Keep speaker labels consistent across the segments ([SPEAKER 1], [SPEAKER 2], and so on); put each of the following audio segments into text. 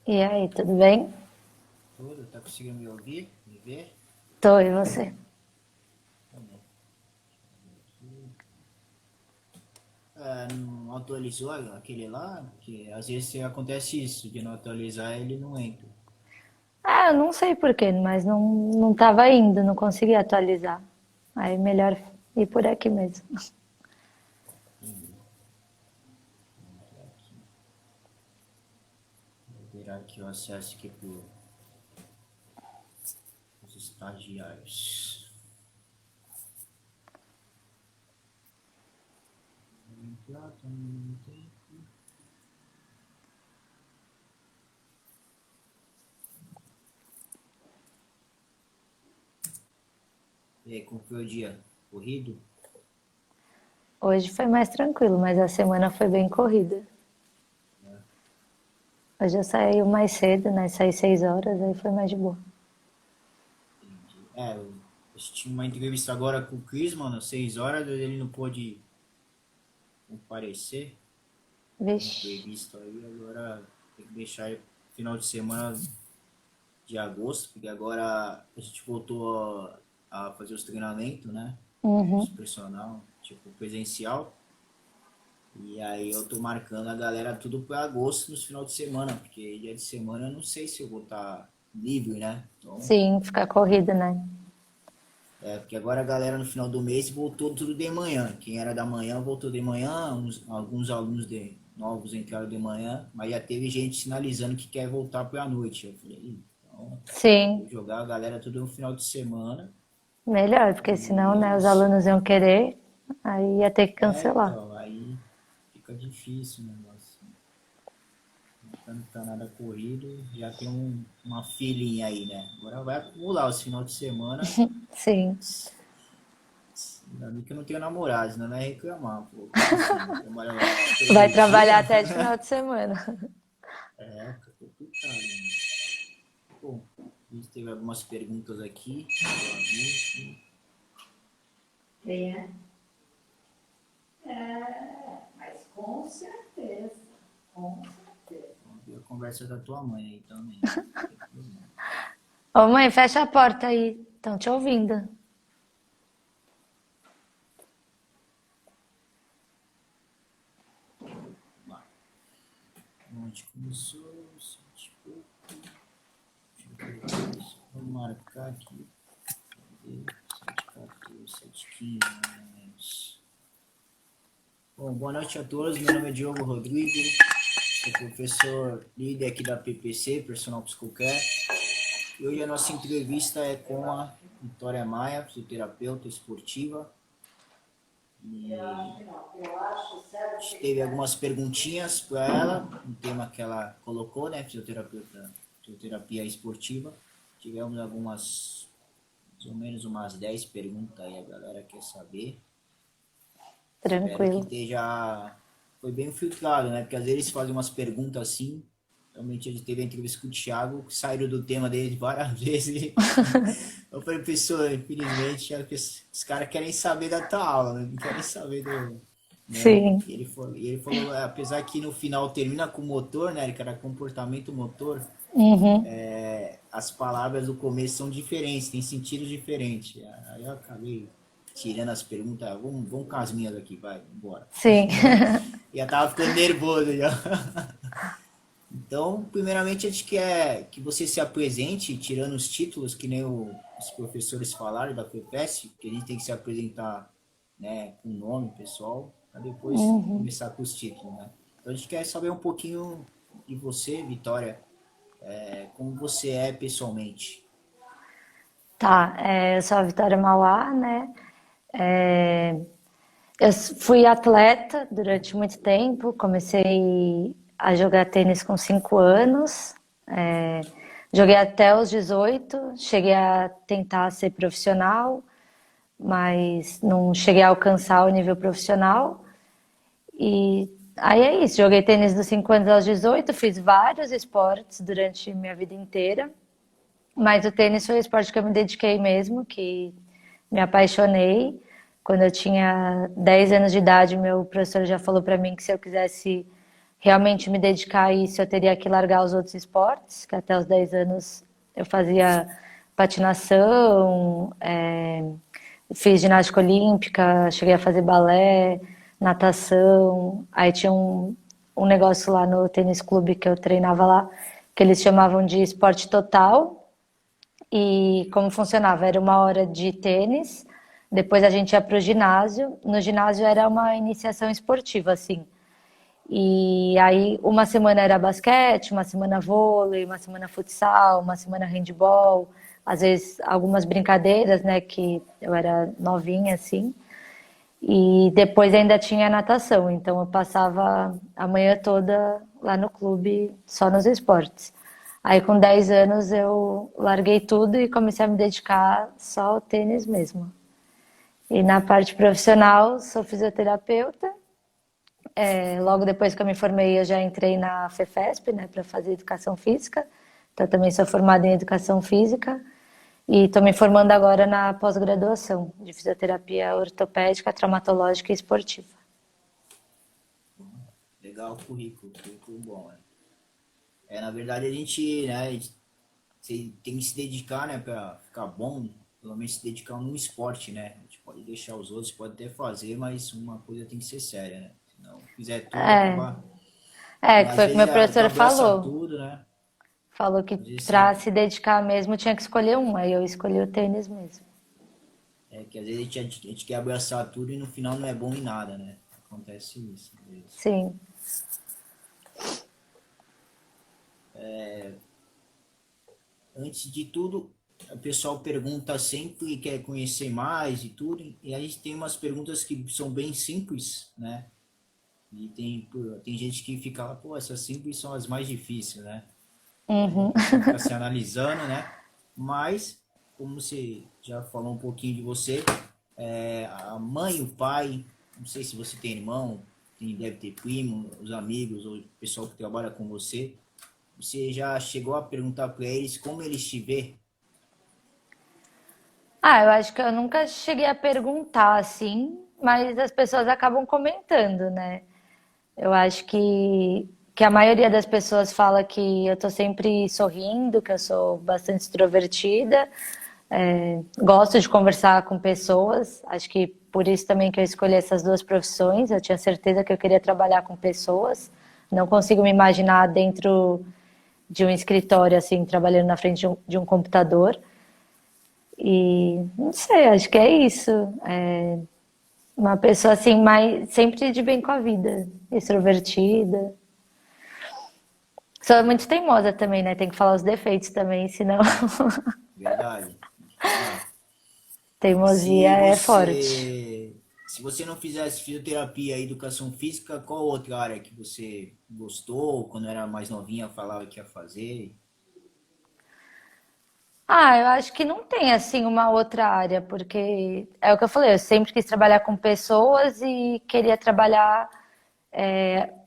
[SPEAKER 1] E aí, tudo bem?
[SPEAKER 2] Tudo, tá conseguindo me ouvir? Me ver?
[SPEAKER 1] Tô, e você?
[SPEAKER 2] Tá bom. Não atualizou aquele lá? Que às vezes acontece isso, de não atualizar ele não entra.
[SPEAKER 1] Ah, eu não sei por quê, mas não tava indo, não consegui atualizar. Aí melhor ir por aqui mesmo.
[SPEAKER 2] Entendi. Vamos ver aqui. Vou virar aqui o acesso aqui pros estagiários. Vamos entrar, tá no mesmo tempo. E aí, como foi o dia? Corrido?
[SPEAKER 1] Hoje foi mais tranquilo, mas a semana foi bem corrida.
[SPEAKER 2] Né?
[SPEAKER 1] Hoje eu saí mais cedo, né? Saí 6 horas, aí foi mais de boa.
[SPEAKER 2] Entendi. Eu assisti uma entrevista agora com o Chris, mano, às 6 horas, ele não pôde comparecer. No
[SPEAKER 1] Vixe.
[SPEAKER 2] imprevisto aí, agora tem que deixar final de semana de agosto, porque agora a gente voltou a fazer os treinamentos, né? Os
[SPEAKER 1] Uhum.
[SPEAKER 2] personal, tipo presencial. E aí eu tô marcando a galera tudo para agosto nos final de semana, porque dia de semana eu não sei se eu vou estar livre, né? Então,
[SPEAKER 1] Sim, ficar corrida, né?
[SPEAKER 2] porque agora a galera no final do mês voltou tudo de manhã. Quem era da manhã voltou de manhã, alguns alunos novos entraram de manhã, mas já teve gente sinalizando que quer voltar para a noite. Eu falei, então, vou
[SPEAKER 1] Sim,
[SPEAKER 2] jogar a galera tudo no final de semana.
[SPEAKER 1] melhor, porque senão,
[SPEAKER 2] E é
[SPEAKER 1] né, os
[SPEAKER 2] isso.
[SPEAKER 1] alunos iam querer, aí ia ter que cancelar.
[SPEAKER 2] Então, aí fica difícil o negócio. Não tá nada corrido, já tem uma filinha aí, né? Agora vai acumular os final de semana.
[SPEAKER 1] Sim,
[SPEAKER 2] Ainda bem que eu não tenho namorado, senão não é reclamar, pô. Como assim? Trabalha
[SPEAKER 1] vai
[SPEAKER 2] todo
[SPEAKER 1] trabalhar
[SPEAKER 2] dia?
[SPEAKER 1] até de final de semana.
[SPEAKER 2] Fica complicado, né? Bom, a gente teve algumas perguntas aqui, eu abri.
[SPEAKER 3] Tem, mas com certeza, com certeza.
[SPEAKER 2] Vamos ver a conversa da tua mãe aí também. Não tem problema.
[SPEAKER 1] Ô mãe, fecha a porta aí. Estão te ouvindo.
[SPEAKER 2] Vamos lá. Onde começou? Sete e pouco. Deixa eu ver aqui. Vamos marcar aqui. Cadê? 7h14, 7h15, mais ou menos. Bom, boa noite a todos. Meu nome é Diogo Rodrigo. Sou professor líder aqui da PPC, Personal Psicocare. E hoje a nossa entrevista é com a Vitória Maia, fisioterapeuta esportiva.
[SPEAKER 3] Eu acho
[SPEAKER 2] E
[SPEAKER 3] que não. Eu acho
[SPEAKER 2] a
[SPEAKER 3] certo
[SPEAKER 2] gente
[SPEAKER 3] que
[SPEAKER 2] teve algumas perguntinhas para ela, um tema que ela colocou, né? Fisioterapia esportiva. Tivemos algumas, mais ou menos umas 10 perguntas aí, a galera quer saber. Espero que
[SPEAKER 1] Tranquilo.
[SPEAKER 2] esteja. Foi bem filtrado, né? Porque às vezes fazem umas perguntas assim. Realmente a gente teve a entrevista com o Thiago, que saíram do tema dele várias vezes. Eu falei, pessoal, infelizmente, os caras querem saber da tua aula, né? Não querem saber do. Né?
[SPEAKER 1] Sim.
[SPEAKER 2] E ele falou, apesar que no final termina com motor, né? Que era comportamento motor,
[SPEAKER 1] Uhum.
[SPEAKER 2] as palavras do começo são diferentes, tem sentido diferente. Aí eu acabei tirando as perguntas, vamos com as minhas aqui, vai, embora.
[SPEAKER 1] Sim.
[SPEAKER 2] Já tava ficando nervoso já. Então, primeiramente, a gente quer que você se apresente, tirando os títulos, que nem os professores falaram da FEPES, que a gente tem que se apresentar, né, com o nome pessoal, para depois
[SPEAKER 1] Uhum.
[SPEAKER 2] começar com os títulos, né? Então, a gente quer saber um pouquinho de você, Vitória, como você é pessoalmente.
[SPEAKER 1] Tá, eu sou a Vitória Mauá, né? Eu fui atleta durante muito tempo, comecei a jogar tênis com 5 anos, joguei até os 18, cheguei a tentar ser profissional, mas não cheguei a alcançar o nível profissional. E aí é isso, joguei tênis dos 5 anos aos 18, fiz vários esportes durante minha vida inteira, mas o tênis foi o esporte que eu me dediquei mesmo, que me apaixonei. Quando eu tinha 10 anos de idade, meu professor já falou para mim que se eu quisesse realmente me dedicar a isso, eu teria que largar os outros esportes, que até os 10 anos eu fazia patinação, fiz ginástica olímpica, cheguei a fazer balé, natação. Aí tinha um negócio lá no tênis clube que eu treinava lá, que eles chamavam de esporte total. E como funcionava? Era 1 hora de tênis, depois a gente ia para o ginásio. No ginásio era uma iniciação esportiva, assim. E aí, uma semana era basquete, uma semana vôlei, uma semana futsal, uma semana handball, às vezes algumas brincadeiras, né, que eu era novinha, assim. E depois ainda tinha natação, então eu passava a manhã toda lá no clube, só nos esportes. Aí, com 10 anos, eu larguei tudo e comecei a me dedicar só ao tênis mesmo. E na parte profissional, sou fisioterapeuta. Logo depois que eu me formei, eu já entrei na FEFESP, né, para fazer educação física. Então, eu também sou formada em educação física. E estou me formando agora na pós-graduação de fisioterapia ortopédica, traumatológica e esportiva.
[SPEAKER 2] Legal o currículo bom, né? Na verdade, a gente, né, você tem que se dedicar, né, para ficar bom, pelo menos se dedicar num esporte, né? A gente pode deixar os outros, pode até fazer, mas uma coisa tem que ser séria, né? Se não fizer tudo, acabar.
[SPEAKER 1] Que
[SPEAKER 2] Às
[SPEAKER 1] foi o que
[SPEAKER 2] vezes
[SPEAKER 1] meu professor
[SPEAKER 2] abraça
[SPEAKER 1] falou.
[SPEAKER 2] tudo, né?
[SPEAKER 1] Falou que
[SPEAKER 2] Às vezes
[SPEAKER 1] para se dedicar mesmo tinha que escolher um, aí eu escolhi o tênis mesmo.
[SPEAKER 2] que às vezes a gente quer abraçar tudo e no final não é bom em nada, né? Acontece isso, às vezes.
[SPEAKER 1] Sim.
[SPEAKER 2] Antes de tudo, o pessoal pergunta sempre, quer conhecer mais e tudo, e a gente tem umas perguntas que são bem simples, né? E tem gente que fica lá, pô, essas simples são as mais difíceis, né? A pessoa fica se analisando, né? Mas, como você já falou um pouquinho de você, a mãe, o pai, não sei se você tem irmão, deve ter primo, os amigos, ou o pessoal que trabalha com você já chegou a perguntar para eles como eles te vê?
[SPEAKER 1] Eu acho que eu nunca cheguei a perguntar assim, mas as pessoas acabam comentando, né? Eu acho que a maioria das pessoas fala que eu tô sempre sorrindo, que eu sou bastante extrovertida, gosto de conversar com pessoas. Acho que por isso também que eu escolhi essas duas profissões. Eu tinha certeza que eu queria trabalhar com pessoas. Não consigo me imaginar dentro de um escritório, assim, trabalhando na frente de um computador. E não sei, acho que é isso. Uma pessoa assim, mais sempre de bem com a vida, extrovertida. Sou muito teimosa também, né? Tem que falar os defeitos também, senão
[SPEAKER 2] Verdade, tem que falar.
[SPEAKER 1] teimosia
[SPEAKER 2] Se
[SPEAKER 1] é forte.
[SPEAKER 2] você, se você não fizesse fisioterapia e educação física, qual outra área que você gostou, quando era mais novinha, falava que ia fazer?
[SPEAKER 1] Eu acho que não tem assim uma outra área, porque é o que eu falei, eu sempre quis trabalhar com pessoas e queria trabalhar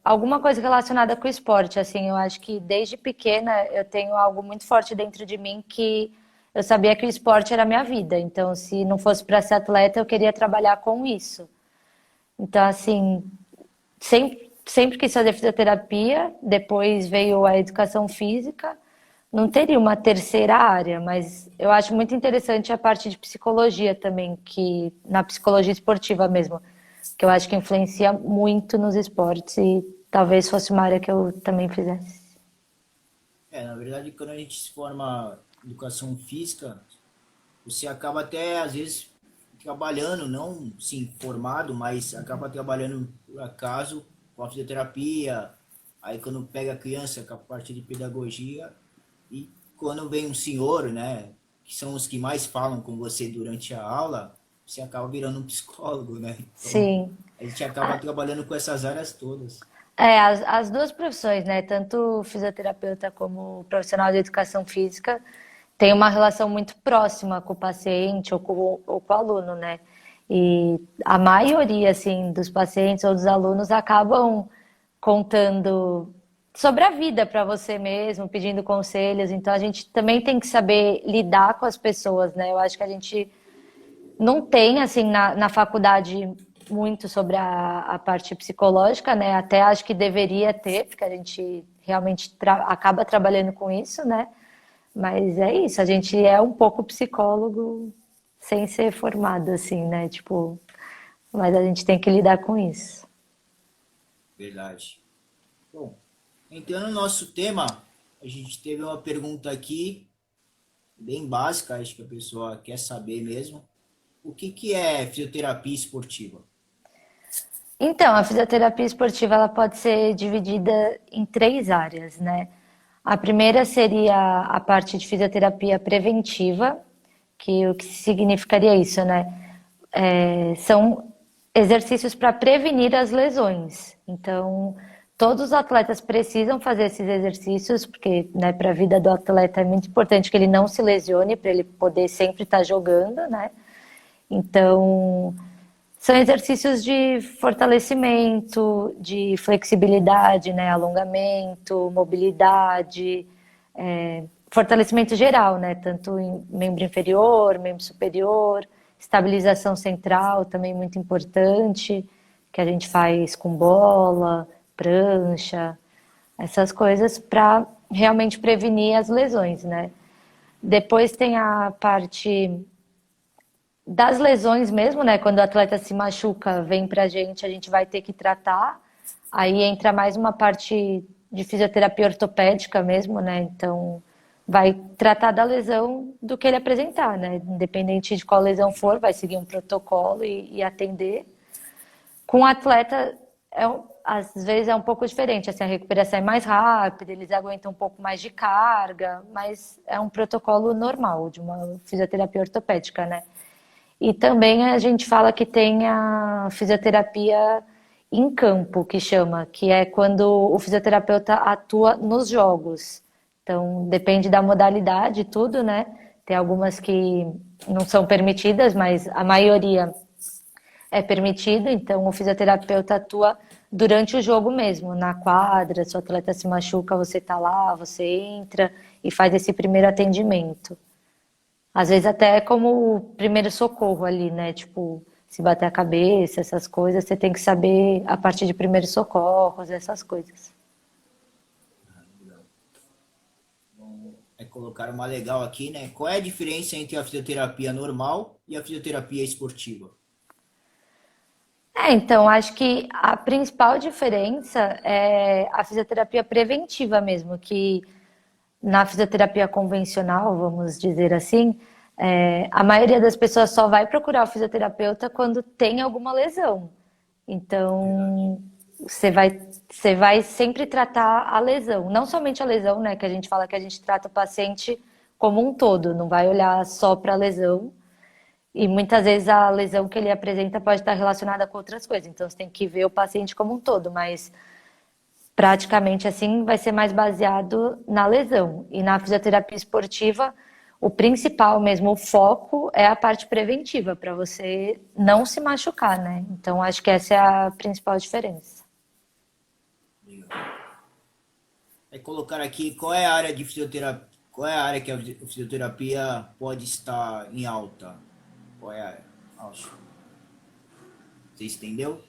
[SPEAKER 1] alguma coisa relacionada com o esporte. Assim, eu acho que desde pequena eu tenho algo muito forte dentro de mim que eu sabia que o esporte era a minha vida. Então, se não fosse para ser atleta, eu queria trabalhar com isso. Então, assim, sempre quis fazer fisioterapia, depois veio a educação física. Não teria uma terceira área, mas eu acho muito interessante a parte de psicologia também, que na psicologia esportiva mesmo, que eu acho que influencia muito nos esportes e talvez fosse uma área que eu também fizesse.
[SPEAKER 2] Na verdade, quando a gente se forma em educação física, você acaba até, às vezes, trabalhando, não, sim, formado, mas acaba trabalhando, por acaso, com a fisioterapia. Aí, quando pega a criança com a parte de pedagogia, e quando vem um senhor, né, que são os que mais falam com você durante a aula, você acaba virando um psicólogo, né? Então,
[SPEAKER 1] Sim.
[SPEAKER 2] a gente acaba trabalhando com essas áreas todas.
[SPEAKER 1] As duas profissões, né? Tanto fisioterapeuta como profissional de educação física, tem uma relação muito próxima com o paciente ou com o aluno, né? E a maioria, assim, dos pacientes ou dos alunos acabam contando sobre a vida para você mesmo, pedindo conselhos. Então, a gente também tem que saber lidar com as pessoas, né? Eu acho que a gente não tem, assim, na faculdade muito sobre a parte psicológica, né? Até acho que deveria ter, porque a gente realmente acaba trabalhando com isso, né? Mas é isso, a gente é um pouco psicólogo sem ser formado, assim, né? Tipo, mas a gente tem que lidar com isso.
[SPEAKER 2] Verdade. Bom, entrando no nosso tema, a gente teve uma pergunta aqui, bem básica, acho que a pessoa quer saber mesmo. O que que é fisioterapia esportiva?
[SPEAKER 1] Então, a fisioterapia esportiva ela pode ser dividida em três áreas, né? A primeira seria a parte de fisioterapia preventiva, que o que significaria isso, né? São exercícios para prevenir as lesões. Então, todos os atletas precisam fazer esses exercícios, porque, né, para a vida do atleta é muito importante que ele não se lesione, para ele poder sempre estar jogando, né? Então, são exercícios de fortalecimento, de flexibilidade, né? Alongamento, mobilidade, fortalecimento geral, né? Tanto em membro inferior, membro superior, estabilização central também muito importante, que a gente faz com bola, prancha, essas coisas para realmente prevenir as lesões, né? Depois tem a parte das lesões mesmo, né? Quando o atleta se machuca, vem pra gente, a gente vai ter que tratar. Aí entra mais uma parte de fisioterapia ortopédica mesmo, né? Então, vai tratar da lesão do que ele apresentar, né? Independente de qual lesão for, vai seguir um protocolo e atender. Com o atleta, às vezes é um pouco diferente, assim, a recuperação é mais rápida, eles aguentam um pouco mais de carga, mas é um protocolo normal de uma fisioterapia ortopédica, né? E também a gente fala que tem a fisioterapia em campo, que chama, que é quando o fisioterapeuta atua nos jogos. Então, depende da modalidade e tudo, né? Tem algumas que não são permitidas, mas a maioria é permitida. Então, o fisioterapeuta atua durante o jogo mesmo, na quadra. Se o atleta se machuca, você tá lá, você entra e faz esse primeiro atendimento. Às vezes até como primeiro socorro ali, né? Tipo, se bater a cabeça, essas coisas, você tem que saber a partir de primeiros socorros, essas coisas.
[SPEAKER 2] É colocar uma legal aqui, né? Qual é a diferença entre a fisioterapia normal e a fisioterapia esportiva?
[SPEAKER 1] Então, acho que a principal diferença é a fisioterapia preventiva mesmo, que na fisioterapia convencional, vamos dizer assim, a maioria das pessoas só vai procurar o fisioterapeuta quando tem alguma lesão.
[SPEAKER 2] Verdade.
[SPEAKER 1] Então, você vai sempre tratar a lesão, não somente a lesão, né? Que a gente fala que a gente trata o paciente como um todo, não vai olhar só para a lesão. E muitas vezes a lesão que ele apresenta pode estar relacionada com outras coisas. Então, você tem que ver o paciente como um todo, mas praticamente assim vai ser mais baseado na lesão. E na fisioterapia esportiva, o principal mesmo, o foco é a parte preventiva, para você não se machucar, né? Então acho que essa é a principal diferença.
[SPEAKER 2] Legal. É colocar aqui qual é a área de fisioterapia, qual é a área que a fisioterapia pode estar em alta? Qual é a área? Acho. Você entendeu?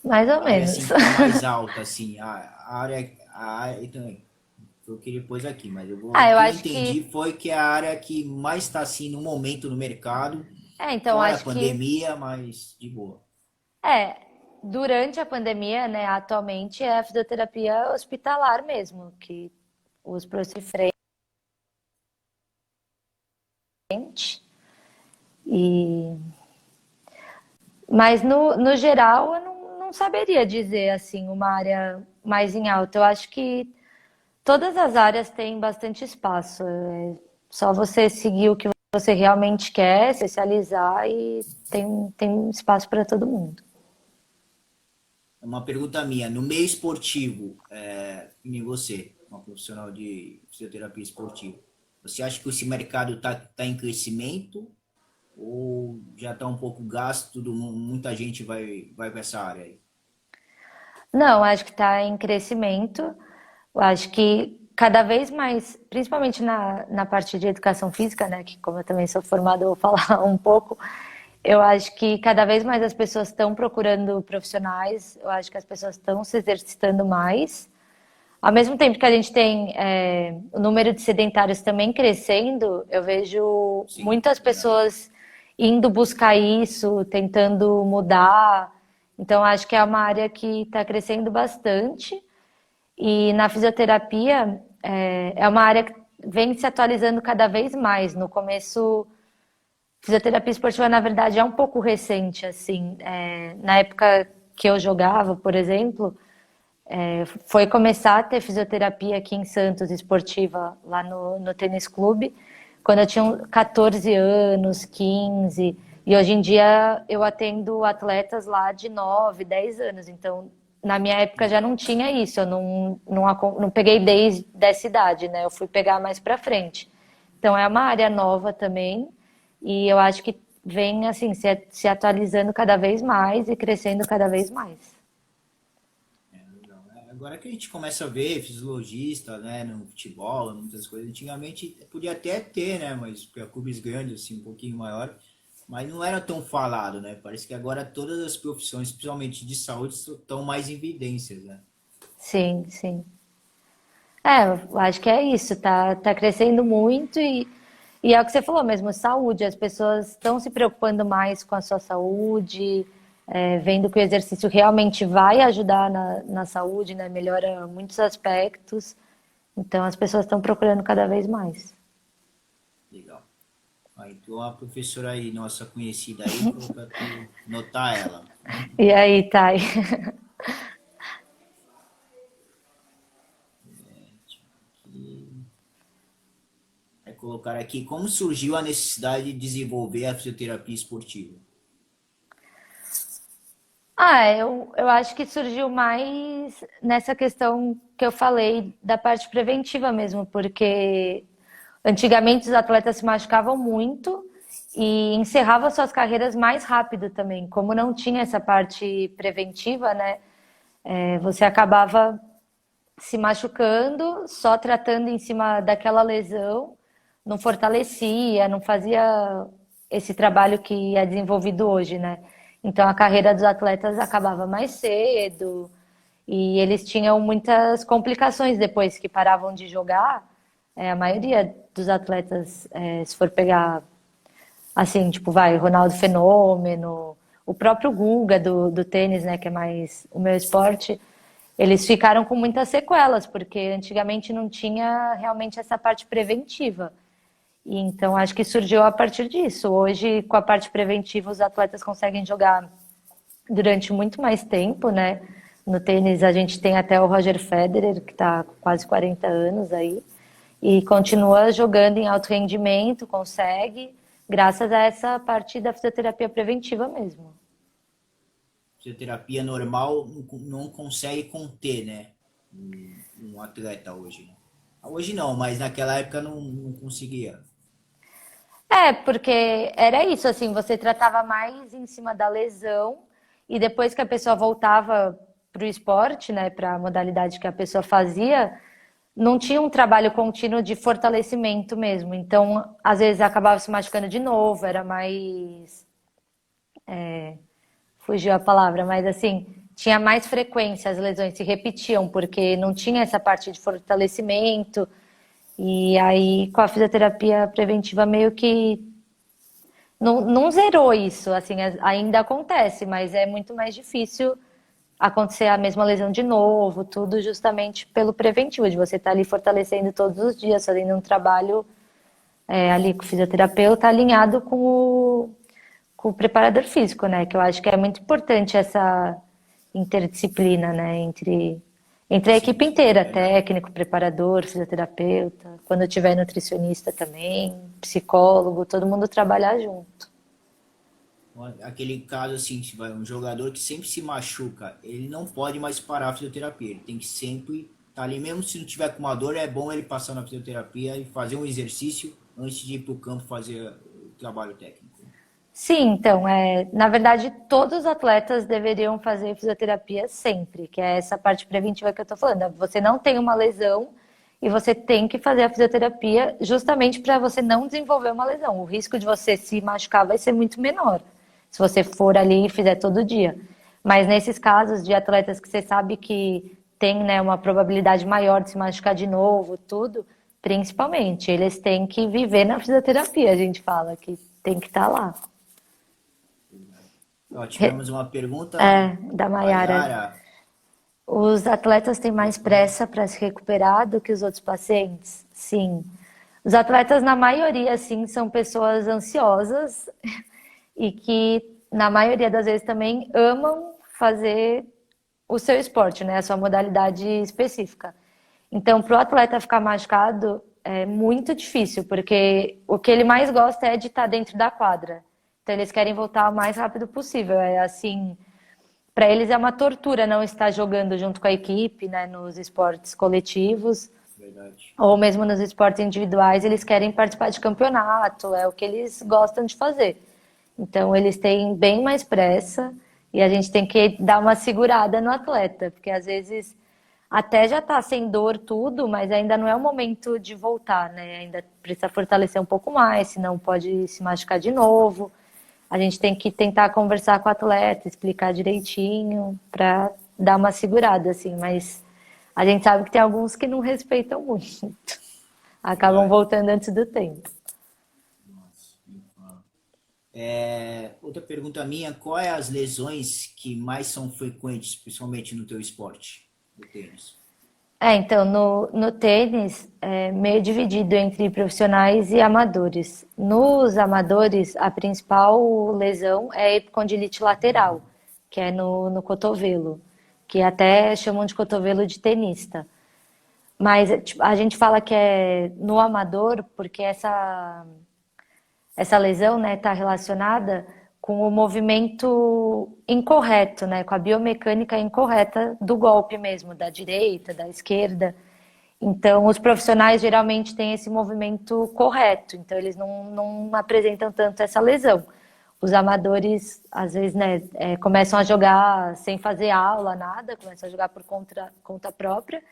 [SPEAKER 1] Mais ou
[SPEAKER 2] A área assim
[SPEAKER 1] menos.
[SPEAKER 2] que está mais alta, assim, a área então, foi o que ele pôs aqui, mas o
[SPEAKER 1] Eu
[SPEAKER 2] que eu
[SPEAKER 1] acho
[SPEAKER 2] entendi
[SPEAKER 1] que.
[SPEAKER 2] foi que é a área que mais está assim no momento no mercado,
[SPEAKER 1] Então
[SPEAKER 2] fora a
[SPEAKER 1] acho que.
[SPEAKER 2] pandemia, mas de boa.
[SPEAKER 1] É, durante a pandemia, né, atualmente é a fisioterapia hospitalar mesmo, que os para frente. E Mas no geral eu não saberia dizer assim uma área mais em alta. Eu acho que todas as áreas têm bastante espaço. É só você seguir o que você realmente quer, especializar e tem espaço para todo mundo.
[SPEAKER 2] É uma pergunta minha, no meio esportivo, em você, uma profissional de fisioterapia esportiva, você acha que esse mercado tá em crescimento ou já está um pouco gasto, muita gente vai para essa área aí?
[SPEAKER 1] Não, acho que está em crescimento. Eu acho que cada vez mais, principalmente na parte de educação física, né, que como eu também sou formada, eu vou falar um pouco. eu acho que cada vez mais as pessoas estão procurando profissionais, eu acho que as pessoas estão se exercitando mais. Ao mesmo tempo que a gente tem o número de sedentários também crescendo, eu vejo
[SPEAKER 2] Sim,
[SPEAKER 1] muitas
[SPEAKER 2] verdade.
[SPEAKER 1] pessoas indo buscar isso, tentando mudar. Então, acho que é uma área que está crescendo bastante. E na fisioterapia, é uma área que vem se atualizando cada vez mais. No começo, fisioterapia esportiva, na verdade, é um pouco recente, assim. Na época que eu jogava, por exemplo, foi começar a ter fisioterapia aqui em Santos, esportiva, lá no tênis clube, quando eu tinha 14 anos, 15. E hoje em dia eu atendo atletas lá de 9, 10 anos. Então, na minha época já não tinha isso. Eu não peguei desde dessa idade, né? Eu fui pegar mais pra frente. Então, é uma área nova também. E eu acho que vem, assim, se atualizando cada vez mais e crescendo cada vez mais.
[SPEAKER 2] Legal. Agora que a gente começa a ver fisiologista, né, no futebol, muitas coisas, antigamente podia até ter, né, mas para clubes grandes, assim, um pouquinho maior, mas não era tão falado, né? Parece que agora todas as profissões, principalmente de saúde, estão mais em evidências, né?
[SPEAKER 1] Sim, sim. Eu acho que é isso, tá crescendo muito e é o que você falou mesmo, saúde. As pessoas estão se preocupando mais com a sua saúde, vendo que o exercício realmente vai ajudar na saúde, né? Melhora muitos aspectos. Então as pessoas estão procurando cada vez mais.
[SPEAKER 2] Legal. Aí, então a professora aí, nossa conhecida aí, falou para tu notar ela.
[SPEAKER 1] E aí, Thay?
[SPEAKER 2] Vai colocar aqui como surgiu a necessidade de desenvolver a fisioterapia esportiva.
[SPEAKER 1] Eu acho que surgiu mais nessa questão que eu falei da parte preventiva mesmo, porque antigamente os atletas se machucavam muito e encerravam suas carreiras mais rápido também. Como não tinha essa parte preventiva, né? Você acabava se machucando, só tratando em cima daquela lesão, não fortalecia, não fazia esse trabalho que é desenvolvido hoje, né? Então a carreira dos atletas acabava mais cedo e eles tinham muitas complicações depois que paravam de jogar. A maioria dos atletas, se for pegar assim, tipo, vai, Ronaldo Fenômeno, o próprio Guga do tênis, né, que é mais o meu esporte, eles ficaram com muitas sequelas, porque antigamente não tinha realmente essa parte preventiva. E então acho que surgiu a partir disso. Hoje, com a parte preventiva, os atletas conseguem jogar durante muito mais tempo, né? No tênis a gente tem até o Roger Federer, que está com quase 40 anos aí, e continua jogando em alto rendimento, consegue, graças a essa parte da fisioterapia preventiva mesmo.
[SPEAKER 2] Fisioterapia normal não consegue conter, né? Um atleta hoje. Hoje não, mas naquela época não conseguia.
[SPEAKER 1] Porque era isso, assim, você tratava mais em cima da lesão e depois que a pessoa voltava para o esporte, né, para a modalidade que a pessoa fazia, não tinha um trabalho contínuo de fortalecimento mesmo. Então, às vezes acabava se machucando de novo, era mais, fugiu a palavra, mas assim, tinha mais frequência, as lesões se repetiam porque não tinha essa parte de fortalecimento. E aí, com a fisioterapia preventiva, meio que não zerou isso, assim, ainda acontece, mas é muito mais difícil acontecer a mesma lesão de novo, tudo justamente pelo preventivo, de você estar ali fortalecendo todos os dias, fazendo um trabalho ali com o fisioterapeuta alinhado com o preparador físico, né? Que eu acho que é muito importante essa interdisciplina, né? Entre a
[SPEAKER 2] Sim,
[SPEAKER 1] equipe
[SPEAKER 2] sim,
[SPEAKER 1] inteira,
[SPEAKER 2] verdade.
[SPEAKER 1] técnico, preparador, fisioterapeuta, quando tiver nutricionista também, psicólogo, todo mundo trabalhar junto.
[SPEAKER 2] Aquele caso assim, se vai um jogador que sempre se machuca, ele não pode mais parar a fisioterapia. Ele tem que sempre estar ali, mesmo se não tiver com uma dor, é bom ele passar na fisioterapia e fazer um exercício antes de ir para o campo fazer o trabalho técnico.
[SPEAKER 1] Sim, então, na verdade, todos os atletas deveriam fazer fisioterapia sempre, que é essa parte preventiva que eu estou falando. Você não tem uma lesão e você tem que fazer a fisioterapia justamente para você não desenvolver uma lesão. O risco de você se machucar vai ser muito menor. se você for ali e fizer todo dia. Mas nesses casos de atletas que você sabe que tem, né, uma probabilidade maior de se machucar de novo, tudo, principalmente, eles têm que viver na fisioterapia, a gente fala que tem que estar lá.
[SPEAKER 2] Ó, tivemos uma pergunta,
[SPEAKER 1] Da Maiara.
[SPEAKER 2] Maiara.
[SPEAKER 1] Os atletas têm mais pressa para se recuperar do que os outros pacientes? Sim. Os atletas, na maioria, sim, são pessoas ansiosas e que, na maioria das vezes, também amam fazer o seu esporte, né? A sua modalidade específica. Então, para o atleta ficar machucado é muito difícil, porque o que ele mais gosta é de estar dentro da quadra. Então, eles querem voltar o mais rápido possível. É assim, para eles é uma tortura não estar jogando junto com a equipe, né? Nos esportes coletivos.
[SPEAKER 2] Verdade.
[SPEAKER 1] Ou mesmo nos esportes individuais, eles querem participar de campeonato, é o que eles gostam de fazer. Então, eles têm bem mais pressa e a gente tem que dar uma segurada no atleta, porque às vezes até já está sem dor tudo, mas ainda não é o momento de voltar, né? Ainda precisa fortalecer um pouco mais, senão pode se machucar de novo. A gente tem que tentar conversar com o atleta, explicar direitinho, para dar uma segurada, assim, mas a gente sabe que tem alguns que não respeitam muito. Acabam voltando antes do tempo.
[SPEAKER 2] Nossa, nem fala. Outra pergunta minha, quais as lesões que mais são frequentes, principalmente no teu esporte, no tênis?
[SPEAKER 1] Então, no tênis, é meio dividido entre profissionais e amadores. Nos amadores, a principal lesão é a epicondilite lateral, que é no cotovelo, que até chamam de cotovelo de tenista. Mas tipo, a gente fala que é no amador porque essa lesão, né, está relacionada com o movimento incorreto, né, com a biomecânica incorreta do golpe mesmo, da direita, da esquerda. Então, os profissionais geralmente têm esse movimento correto, então eles não apresentam tanto essa lesão. Os amadores, às vezes, né, começam a jogar sem fazer aula, nada, começam a jogar por conta própria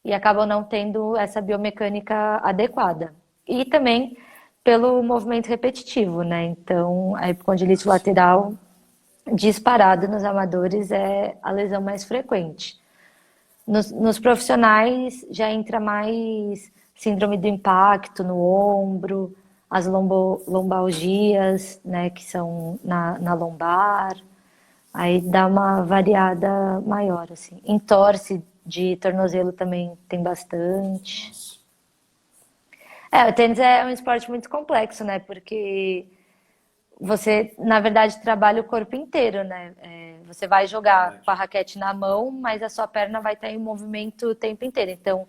[SPEAKER 1] e acabam não tendo essa biomecânica adequada. E também pelo movimento repetitivo, né? Então, a epicondilite lateral disparado nos amadores é a lesão mais frequente. Nos profissionais já entra mais síndrome do impacto no ombro, as lombalgias, né, que são na lombar. Aí dá uma variada maior, assim. Entorse de tornozelo também tem bastante.
[SPEAKER 2] Nossa,
[SPEAKER 1] O tênis é um esporte muito complexo, né? Porque você, na verdade, trabalha o corpo inteiro, né? Você vai jogar
[SPEAKER 2] verdade.
[SPEAKER 1] com a raquete na mão, mas a sua perna vai estar em movimento o tempo inteiro. Então,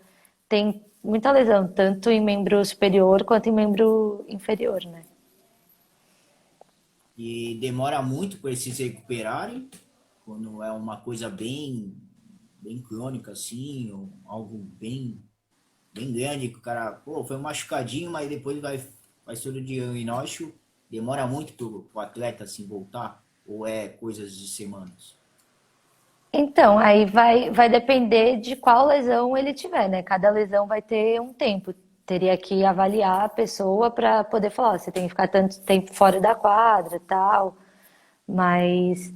[SPEAKER 1] tem muita lesão, tanto em membro superior quanto em membro inferior, né?
[SPEAKER 2] E demora muito para eles se recuperarem, quando é uma coisa bem crônica assim, ou algo bem grande, que o cara, pô, foi um machucadinho, mas depois vai ser o diagnóstico, demora muito pro atleta assim voltar, ou é coisas de semanas?
[SPEAKER 1] Então, aí vai depender de qual lesão ele tiver, né? Cada lesão vai ter um tempo. Teria que avaliar a pessoa para poder falar, ó, você tem que ficar tanto tempo fora da quadra, tal. Mas,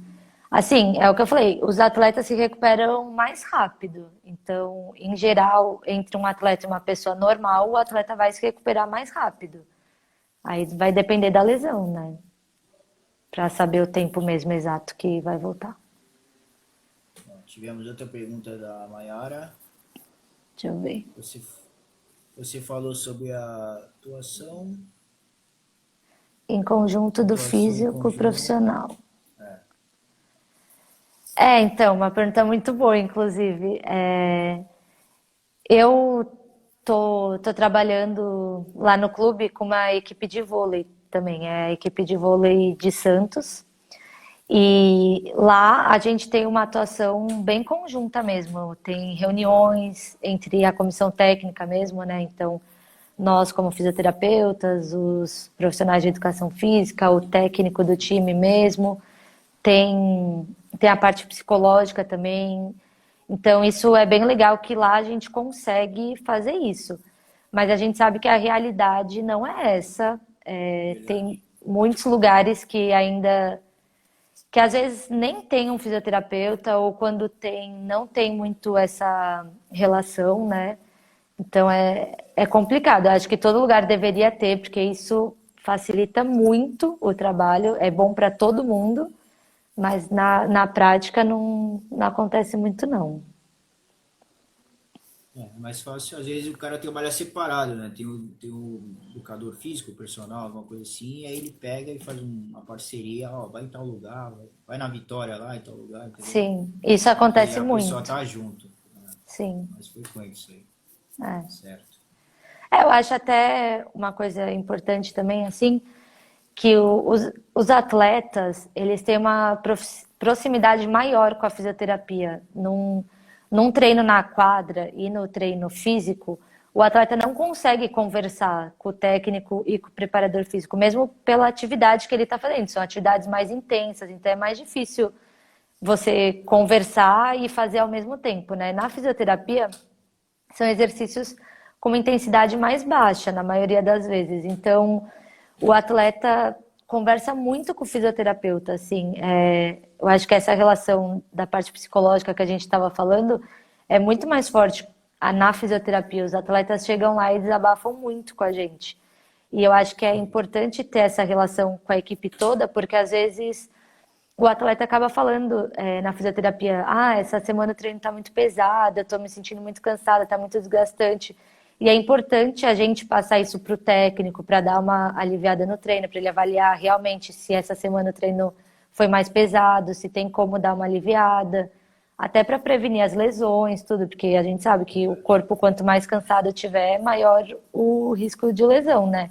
[SPEAKER 1] assim, é o que eu falei, os atletas se recuperam mais rápido. Então, em geral, entre um atleta e uma pessoa normal, o atleta vai se recuperar mais rápido. Aí vai depender da lesão, né? Para saber o tempo mesmo exato que vai voltar.
[SPEAKER 2] Ó, tivemos outra pergunta da Mayara.
[SPEAKER 1] Deixa eu ver.
[SPEAKER 2] Você falou sobre a
[SPEAKER 1] Em conjunto do
[SPEAKER 2] atuação em
[SPEAKER 1] físico
[SPEAKER 2] conjunto.
[SPEAKER 1] profissional. Então, uma pergunta muito boa, inclusive. Eu tô trabalhando lá no clube com uma equipe de vôlei também, é a equipe de vôlei de Santos. E lá a gente tem uma atuação bem conjunta mesmo. Tem reuniões entre a comissão técnica mesmo, né? Então, nós como fisioterapeutas, os profissionais de educação física, o técnico do time mesmo, tem a parte psicológica também. Então, isso é bem legal que lá a gente consegue fazer isso. Mas a gente sabe que a realidade não é essa. Tem muitos lugares que ainda que às vezes nem tem um fisioterapeuta ou quando tem, não tem muito essa relação, né? Então é complicado. Eu acho que todo lugar deveria ter, porque isso facilita muito o trabalho, é bom para todo mundo, mas na prática não acontece muito, não.
[SPEAKER 2] É mais fácil, às vezes o cara trabalha separado, né? Tem o educador físico, personal, alguma coisa assim, e aí ele pega e faz uma parceria, ó, vai em tal lugar, vai na Vitória lá em tal lugar, entendeu?
[SPEAKER 1] Sim, isso
[SPEAKER 2] Porque
[SPEAKER 1] acontece
[SPEAKER 2] a pessoa
[SPEAKER 1] muito.
[SPEAKER 2] tá junto, né?
[SPEAKER 1] Sim.
[SPEAKER 2] Mais frequente isso aí,
[SPEAKER 1] É.
[SPEAKER 2] certo?
[SPEAKER 1] Eu acho até uma coisa importante também, assim, que os atletas, eles têm uma proximidade maior com a fisioterapia. Num treino na quadra e no treino físico, o atleta não consegue conversar com o técnico e com o preparador físico, mesmo pela atividade que ele está fazendo. São atividades mais intensas, então é mais difícil você conversar e fazer ao mesmo tempo, né? Na fisioterapia, são exercícios com uma intensidade mais baixa, na maioria das vezes. Então, o atleta conversa muito com o fisioterapeuta, assim. Eu acho que essa relação da parte psicológica que a gente estava falando é muito mais forte na fisioterapia. Os atletas chegam lá e desabafam muito com a gente. E eu acho que é importante ter essa relação com a equipe toda, porque às vezes o atleta acaba falando na fisioterapia, essa semana o treino está muito pesado, eu estou me sentindo muito cansada, está muito desgastante. E é importante a gente passar isso para o técnico, para dar uma aliviada no treino, para ele avaliar realmente se essa semana o treino foi mais pesado, se tem como dar uma aliviada, até para prevenir as lesões, tudo, porque a gente sabe que o corpo, quanto mais cansado tiver, maior o risco de lesão, né?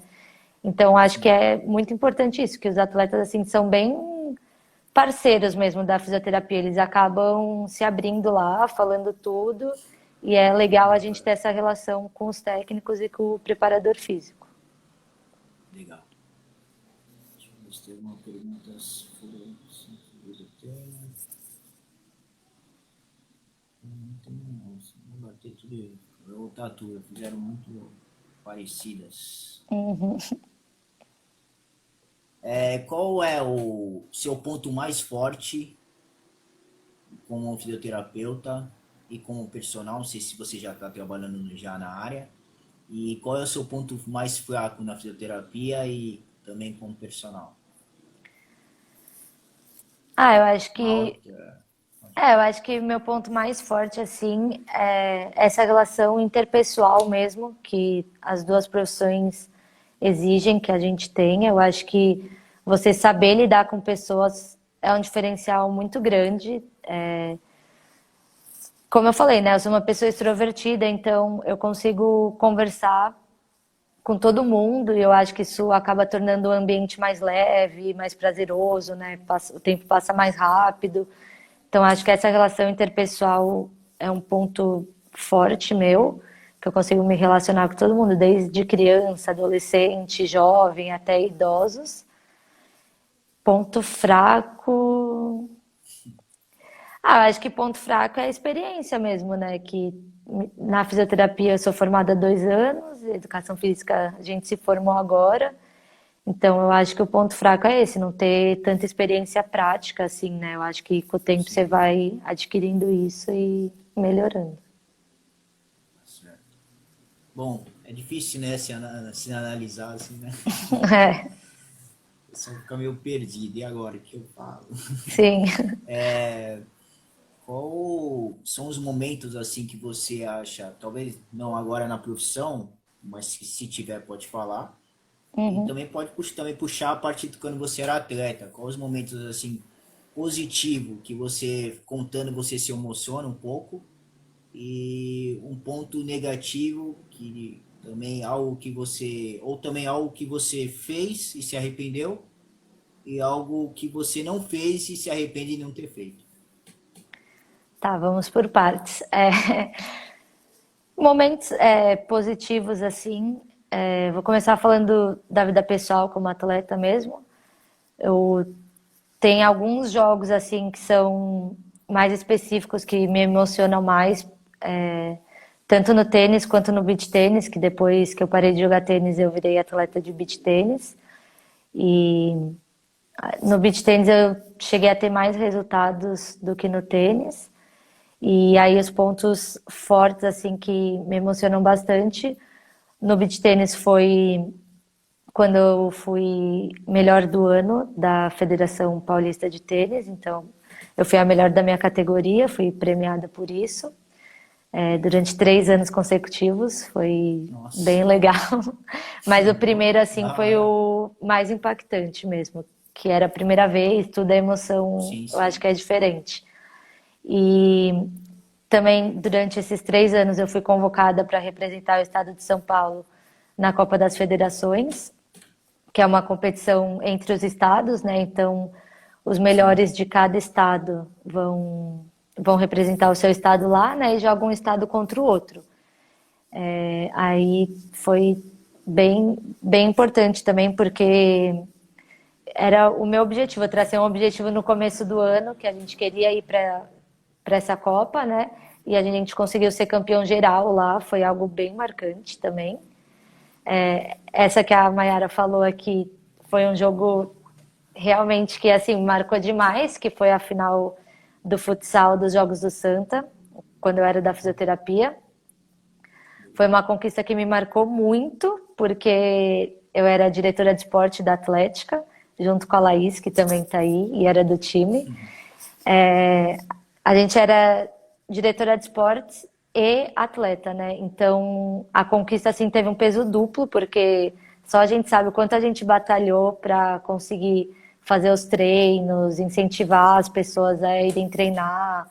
[SPEAKER 1] Então, acho que
[SPEAKER 2] Sim,
[SPEAKER 1] é muito importante isso, que os atletas, assim, são bem parceiros mesmo da fisioterapia. Eles acabam se abrindo lá, falando tudo, e é legal a gente ter essa relação com os técnicos e com o preparador físico.
[SPEAKER 2] legal. Deixa eu ver se tem alguma pergunta sobre o tema. Não tem não, vou bater tudo aí. Vou voltar tudo, fizeram muito parecidas.
[SPEAKER 1] Uhum.
[SPEAKER 2] Qual é o seu ponto mais forte como fisioterapeuta e como personal? Não sei se você já está trabalhando já na área. E qual é o seu ponto mais fraco na fisioterapia e também como personal?
[SPEAKER 1] Eu acho
[SPEAKER 2] Uma
[SPEAKER 1] que
[SPEAKER 2] outra.
[SPEAKER 1] eu acho que meu ponto mais forte assim é essa relação interpessoal mesmo que as duas profissões exigem que a gente tenha. Eu acho que você saber lidar com pessoas é um diferencial muito grande. Como eu falei, né? Eu sou uma pessoa extrovertida, então eu consigo conversar com todo mundo e eu acho que isso acaba tornando o ambiente mais leve, mais prazeroso, né? O tempo passa mais rápido. Então acho que essa relação interpessoal é um ponto forte meu, que eu consigo me relacionar com todo mundo, desde criança, adolescente, jovem até idosos. Ponto fraco. Eu acho que ponto fraco é a experiência mesmo, né? Que na fisioterapia eu sou formada há 2 anos, educação física a gente se formou agora. Então eu acho que o ponto fraco é esse, não ter tanta experiência prática, assim, né? Eu acho que com o tempo você
[SPEAKER 2] Sim,
[SPEAKER 1] vai adquirindo isso e melhorando.
[SPEAKER 2] tá certo. Bom, é difícil, né, se analisar assim, né?
[SPEAKER 1] É,
[SPEAKER 2] O pessoal fica meio perdido. E agora, o que eu falo?
[SPEAKER 1] sim.
[SPEAKER 2] Qual são os momentos assim que você acha, talvez não agora na profissão, mas se tiver pode falar. E
[SPEAKER 1] Uhum.
[SPEAKER 2] também pode também puxar a partir de quando você era atleta. Quais os momentos assim positivo que você contando você se emociona um pouco e um ponto negativo que também algo que você ou também algo que você fez e se arrependeu e algo que você não fez e se arrepende de não ter feito.
[SPEAKER 1] Tá, vamos por partes. Momentos positivos, assim. Vou começar falando da vida pessoal como atleta mesmo. Eu tenho alguns jogos, assim, que são mais específicos, que me emocionam mais, tanto no tênis quanto no beach tênis, que depois que eu parei de jogar tênis, eu virei atleta de beach tênis. E No beach tênis eu cheguei a ter mais resultados do que no tênis. E aí os pontos fortes assim que me emocionam bastante no beach tênis foi quando eu fui melhor do ano da Federação Paulista de Tênis, então eu fui a melhor da minha categoria, fui premiada por isso. Durante 3 anos consecutivos, foi
[SPEAKER 2] Nossa,
[SPEAKER 1] bem legal. Mas o primeiro, assim,
[SPEAKER 2] da
[SPEAKER 1] foi
[SPEAKER 2] hora.
[SPEAKER 1] o mais impactante mesmo, que era a primeira vez, tudo a emoção,
[SPEAKER 2] Sim,
[SPEAKER 1] eu acho
[SPEAKER 2] sim.
[SPEAKER 1] que é diferente. E também, durante esses 3 anos, eu fui convocada para representar o estado de São Paulo na Copa das Federações, que é uma competição entre os estados, né? Então, os
[SPEAKER 2] Sim.
[SPEAKER 1] melhores de cada estado vão representar o seu estado lá, né? E jogam um estado contra o outro. Aí foi bem importante também, porque era o meu objetivo. Eu tracei um objetivo no começo do ano, que a gente queria ir para essa Copa, né? E a gente conseguiu ser campeão geral lá, foi algo bem marcante também. Essa que a Mayara falou aqui foi um jogo realmente que assim marcou demais, que foi a final do futsal dos Jogos do Santa, quando eu era da fisioterapia. Foi uma conquista que me marcou muito, porque eu era diretora de esporte da Atlética, junto com a Laís, que também está aí, e era do time. É, a gente era diretora de esportes e atleta, né? Então a conquista assim teve um peso duplo, porque só a gente sabe o quanto a gente batalhou para conseguir fazer os treinos, incentivar as pessoas a irem treinar.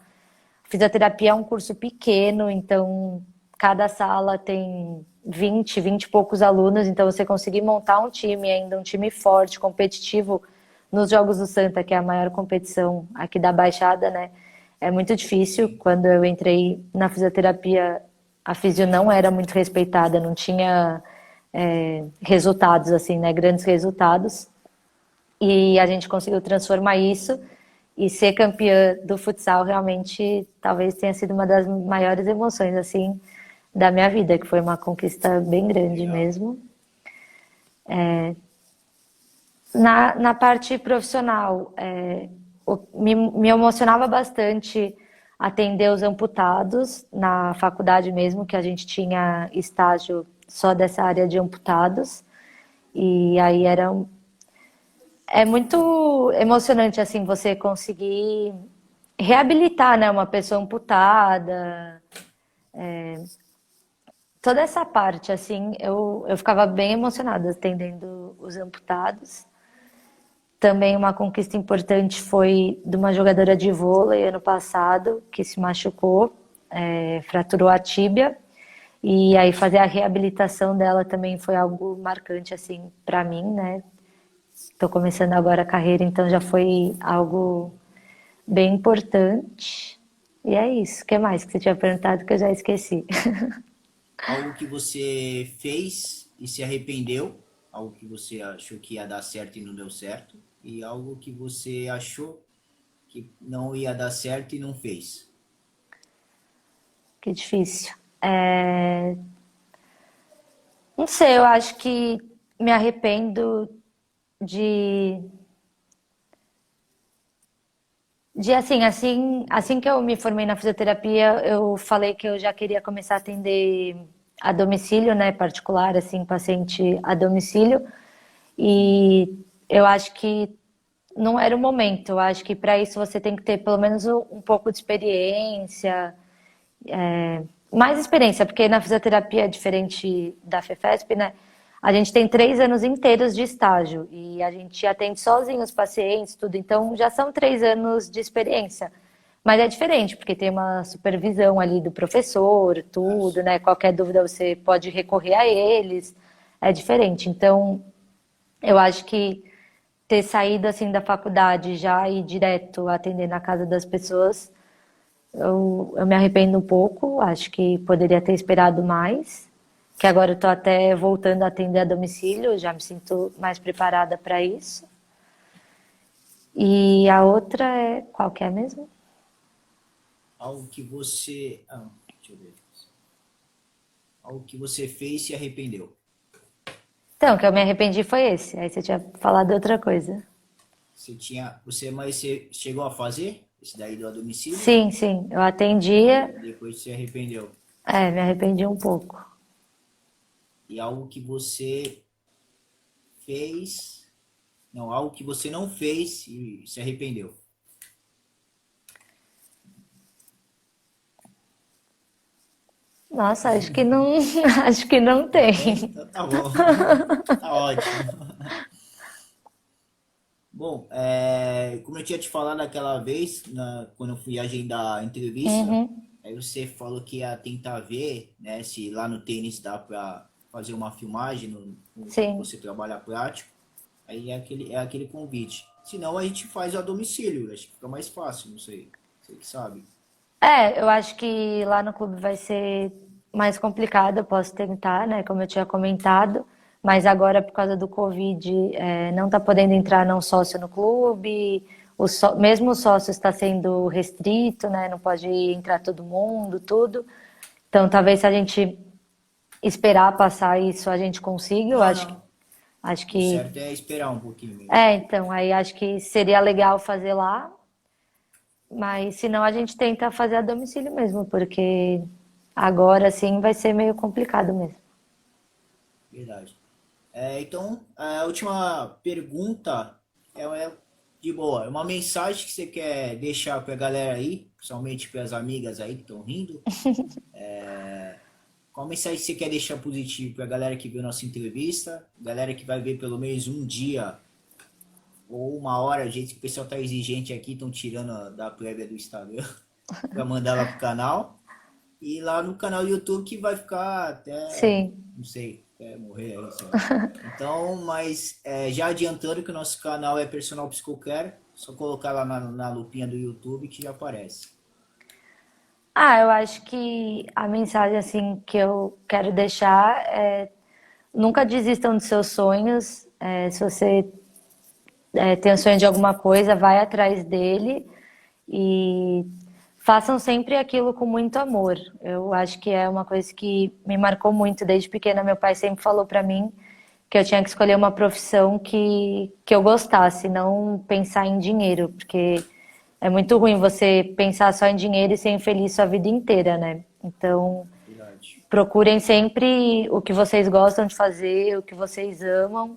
[SPEAKER 1] Fisioterapia é um curso pequeno, então cada sala tem 20 e poucos alunos, então você conseguir montar um time, ainda um time forte, competitivo, nos Jogos do Santa, que é a maior competição aqui da Baixada, né? É muito difícil.
[SPEAKER 2] Sim.
[SPEAKER 1] Quando eu entrei na fisioterapia, a fisio não era muito respeitada, não tinha resultados, assim, né? Grandes resultados. E a gente conseguiu transformar isso e ser campeã do futsal realmente talvez tenha sido uma das maiores emoções assim da minha vida, que foi uma conquista bem grande
[SPEAKER 2] Legal.
[SPEAKER 1] mesmo. Na parte profissional, me emocionava bastante atender os amputados na faculdade mesmo, que a gente tinha estágio só dessa área de amputados. E aí é muito emocionante assim você conseguir reabilitar, né, uma pessoa amputada. Toda essa parte assim, eu ficava bem emocionada atendendo os amputados. Também uma conquista importante foi de uma jogadora de vôlei ano passado que se machucou, fraturou a tíbia. E aí fazer a reabilitação dela também foi algo marcante assim para mim, né? Estou começando agora a carreira, então já foi algo bem importante. E é isso. O que mais que você tinha perguntado que eu já esqueci?
[SPEAKER 2] Algo que você fez e se arrependeu, algo que você achou que ia dar certo e não deu certo, e algo que você achou que não ia dar certo e não fez.
[SPEAKER 1] Que difícil. Não sei, eu acho que me arrependo de, de assim que eu me formei na fisioterapia, eu falei que eu já queria começar a atender a domicílio, né, particular, assim, paciente a domicílio.
[SPEAKER 2] Sim,
[SPEAKER 1] E eu acho que não era o momento. Eu acho que para isso você tem que ter pelo menos um pouco de experiência, mais experiência, porque na fisioterapia, diferente da FEFESP, né? A gente tem 3 anos inteiros de estágio e a gente atende sozinho os pacientes, tudo. Então já são 3 anos de experiência. Mas é diferente, porque tem uma supervisão ali do professor, tudo, né? Qualquer dúvida você pode recorrer a eles. É diferente. Então, eu acho que ter saído assim da faculdade já e ir direto atender na casa das pessoas, eu me arrependo um pouco, acho que poderia ter esperado mais, que agora eu tô até voltando a atender a domicílio, já me sinto mais preparada para isso. E a outra é, qual que é mesmo?
[SPEAKER 2] algo que você. Deixa eu ver. Algo que você fez e se arrependeu.
[SPEAKER 1] Então, o que eu me arrependi foi esse, aí você tinha falado outra coisa.
[SPEAKER 2] Mas você chegou a fazer esse daí do a domicílio?
[SPEAKER 1] Sim, sim, eu atendia,
[SPEAKER 2] Depois você arrependeu.
[SPEAKER 1] me arrependi um pouco.
[SPEAKER 2] E algo que você fez, não, algo que você não fez e se arrependeu.
[SPEAKER 1] Nossa, acho que não, acho que não
[SPEAKER 2] Não tem?
[SPEAKER 1] tem.
[SPEAKER 2] Então tá bom. Tá ótimo. Bom, como eu tinha te falado naquela vez, quando eu fui agendar a entrevista,
[SPEAKER 1] Uhum,
[SPEAKER 2] aí você falou que ia tentar ver, né, se lá no tênis dá para fazer uma filmagem quando
[SPEAKER 1] sim.
[SPEAKER 2] você trabalha prático. Aí é aquele convite. Se não, a gente faz a domicílio. Acho que fica mais fácil, não sei. Você que sabe.
[SPEAKER 1] Eu acho que lá no clube vai ser mais complicado, eu posso tentar, né, como eu tinha comentado, mas agora por causa do Covid, não tá podendo entrar não sócio no clube, mesmo o sócio está sendo restrito, né, não pode entrar todo mundo, tudo. Então talvez se a gente esperar passar isso a gente consiga, eu
[SPEAKER 2] Não,
[SPEAKER 1] acho,
[SPEAKER 2] não.
[SPEAKER 1] acho
[SPEAKER 2] O
[SPEAKER 1] que,
[SPEAKER 2] certo é esperar um pouquinho mesmo.
[SPEAKER 1] então, aí acho que seria legal fazer lá, mas se não, a gente tenta fazer a domicílio mesmo, porque agora sim vai ser meio complicado mesmo.
[SPEAKER 2] Verdade. Então, a última pergunta é de boa. É uma mensagem que você quer deixar para a galera aí, principalmente para as amigas aí que estão rindo. Qual mensagem você quer deixar positivo para a galera que viu nossa entrevista, galera que vai ver pelo menos um dia ou uma hora, o jeito que o pessoal tá exigente aqui, estão tirando da prévia do Instagram para mandar lá pro canal. E lá no canal do YouTube que vai ficar até,
[SPEAKER 1] Sim,
[SPEAKER 2] não sei, até morrer aí, sei lá. Então, mas já adiantando que o nosso canal é Personal Psicocare, só colocar lá na lupinha do YouTube que já aparece.
[SPEAKER 1] eu acho que a mensagem assim que eu quero deixar é nunca desistam dos seus sonhos. Se você tem o sonho de alguma coisa, vai atrás dele e façam sempre aquilo com muito amor. Eu acho que é uma coisa que me marcou muito desde pequena. Meu pai sempre falou para mim que eu tinha que escolher uma profissão que eu gostasse, não pensar em dinheiro, porque é muito ruim você pensar só em dinheiro e ser infeliz sua vida inteira, né? Então,
[SPEAKER 2] Verdade.
[SPEAKER 1] procurem sempre o que vocês gostam de fazer, o que vocês amam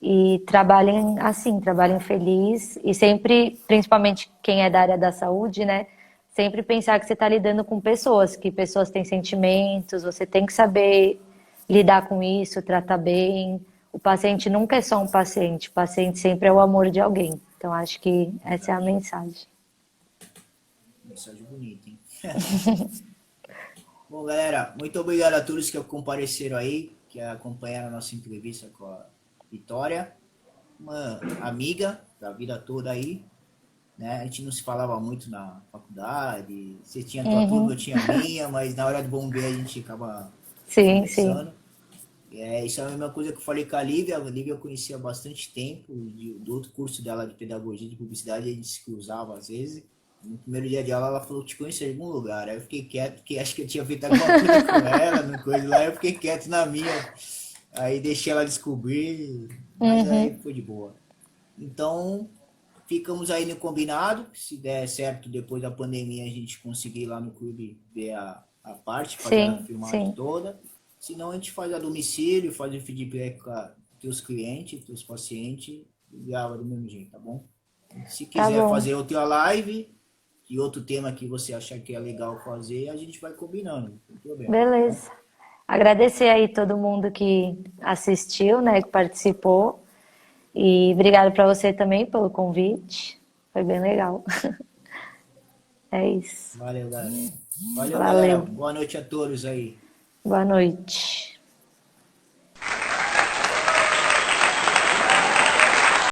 [SPEAKER 1] e trabalhem assim, trabalhem feliz e sempre, principalmente quem é da área da saúde, né? Sempre pensar que você está lidando com pessoas, que pessoas têm sentimentos, você tem que saber lidar com isso, tratar bem. O paciente nunca é só um paciente, o paciente sempre é o amor de alguém. Então acho que essa é a
[SPEAKER 2] Verdade.
[SPEAKER 1] mensagem.
[SPEAKER 2] Mensagem bonita, hein? Bom, galera, muito obrigado a todos que compareceram aí, que acompanharam a nossa entrevista com a Vitória, uma amiga da vida toda aí, né? A gente não se falava muito na faculdade, você tinha tua turma, eu
[SPEAKER 1] Uhum.
[SPEAKER 2] tinha a minha, mas na hora do vamos ver a gente acaba
[SPEAKER 1] Sim, sim.
[SPEAKER 2] conversando. Isso é a mesma coisa que eu falei com a Lívia eu conhecia há bastante tempo, do outro curso dela de pedagogia de publicidade, a gente se cruzava às vezes. No primeiro dia de aula ela falou que te conhecia em algum lugar, aí eu fiquei quieto, porque acho que eu tinha feito alguma coisa com ela, no coisa lá, eu fiquei quieto na minha, aí deixei ela descobrir, mas aí
[SPEAKER 1] Uhum.
[SPEAKER 2] foi de boa. Então, ficamos aí no combinado. Se der certo, depois da pandemia, a gente conseguir ir lá no clube ver a parte, fazer a
[SPEAKER 1] Sim,
[SPEAKER 2] filmagem
[SPEAKER 1] sim.
[SPEAKER 2] toda. Se não, a gente faz a domicílio, faz o feedback com teus clientes, teus pacientes, e grava do mesmo jeito, tá bom? Se
[SPEAKER 1] Tá
[SPEAKER 2] quiser
[SPEAKER 1] bom.
[SPEAKER 2] fazer outra live, e outro tema que você achar que é legal fazer, a gente vai combinando, não tem problema, tá bom?
[SPEAKER 1] Beleza. Agradecer aí todo mundo que assistiu, né, que participou. E obrigado para você também pelo convite. Foi bem legal. É isso.
[SPEAKER 2] Valeu, galera. Valeu, galera.
[SPEAKER 1] Valeu.
[SPEAKER 2] Boa noite a todos aí.
[SPEAKER 1] Boa noite.